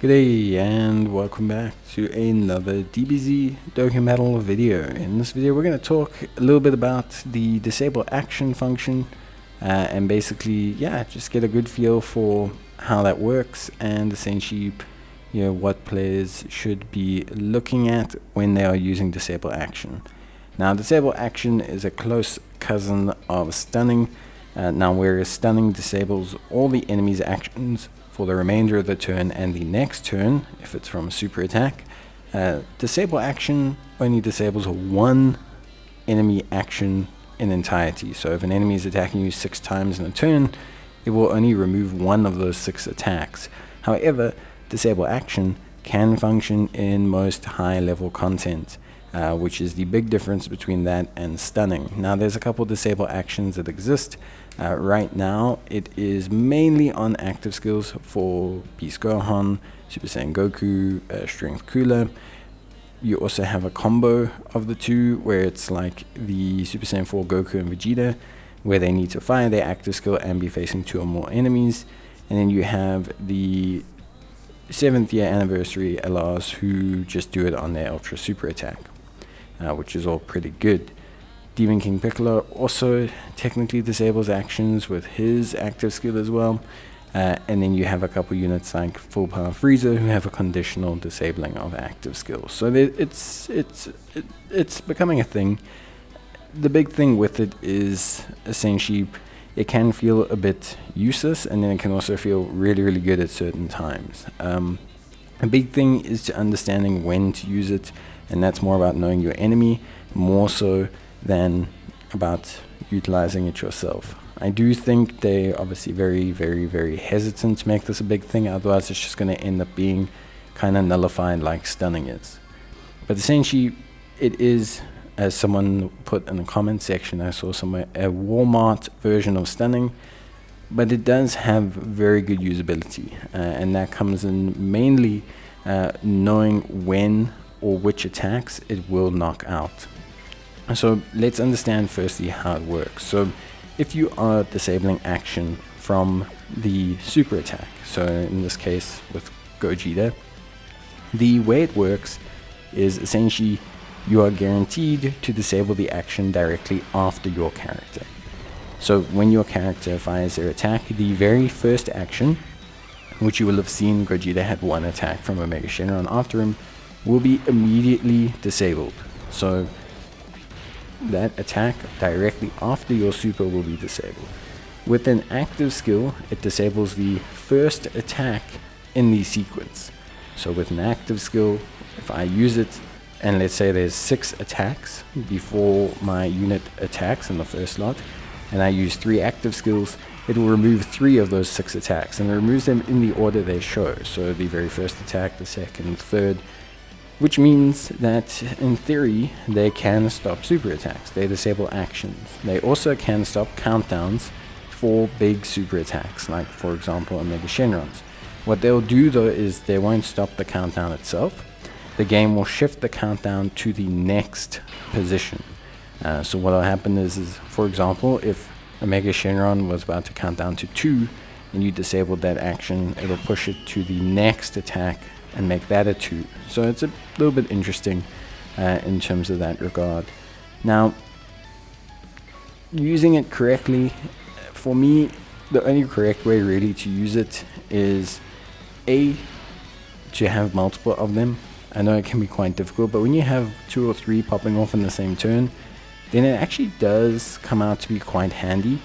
Good day and welcome back to another DBZ Dokkan Battle video. In this video we're going to talk a little bit about the disable action function and basically just get a good feel for how that works and essentially what players should be looking at when they are using disable action. Now disable action is a close cousin of stunning. Now whereas stunning disables all the enemy's actions for the remainder of the turn and the next turn, if it's from a super attack, disable action only disables one enemy action in entirety. So if an enemy is attacking you 6 times in a turn, it will only remove one of those 6 attacks. However, disable action can function in most high level content, which is the big difference between that and stunning. Now there's a couple disable actions that exist. Right now it is mainly on active skills for Beast Gohan, Super Saiyan Goku, Strength Cooler. You also have a combo of the two where it's like the Super Saiyan 4 Goku and Vegeta, where they need to fire their active skill and be facing 2 or more enemies. And then you have the 7th year anniversary LRs who just do it on their Ultra Super attack, which is all pretty good. Demon King Piccolo also technically disables actions with his active skill as well. And then you have a couple units like Full Power Frieza who have a conditional disabling of active skills. So it's becoming a thing. The big thing with it is essentially it can feel a bit useless, and then it can also feel really good at certain times. A big thing is to understanding when to use it, and that's more about knowing your enemy more so than about utilizing it yourself. I do think they obviously very hesitant to make this a big thing, otherwise it's just going to end up being kind of nullified like stunning is. But essentially it is, as someone put in the comment section I saw somewhere, a Walmart version of stunning, but it does have very good usability, and that comes in mainly knowing when or which attacks it will knock out. So let's understand firstly how it works. So if you are disabling action from the super attack, so in this case with Gogeta, the way it works is essentially you are guaranteed to disable the action directly after your character. So when your character fires their attack, the very first action, which you will have seen Gogeta had 1 attack from Omega Shenron after him, will be immediately disabled. So that attack directly after your super will be disabled. With an active skill, it disables the first attack in the sequence. So with an active skill, if I use it, and let's say there's 6 attacks before my unit attacks in the first slot, and I use 3 active skills, it will remove 3 of those 6 attacks, and it removes them in the order they show. So the very first attack, the second, third, which means that in theory they can stop super attacks. They disable actions. They also can stop countdowns for big super attacks, like for example Omega Shenrons. What they'll do though is they won't stop the countdown itself. The game will shift the countdown to the next position. So what will happen is for example, if Omega Shenron was about to count down to 2 and you disabled that action, it'll push it to the next attack and make that a 2. So it's a little bit interesting in terms of that regard. Now, using it correctly, for me, the only correct way really to use it is to have multiple of them. I know it can be quite difficult, but when you have 2 or 3 popping off in the same turn, then it actually does come out to be quite handy,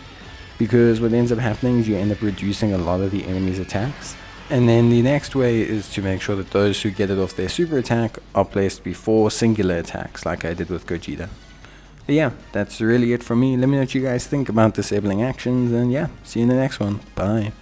because what ends up happening is you end up reducing a lot of the enemy's attacks. And then the next way is to make sure that those who get it off their super attack are placed before singular attacks, like I did with Gogeta. But yeah, that's really it from me. Let me know what you guys think about disabling actions, and yeah, see you in the next one. Bye.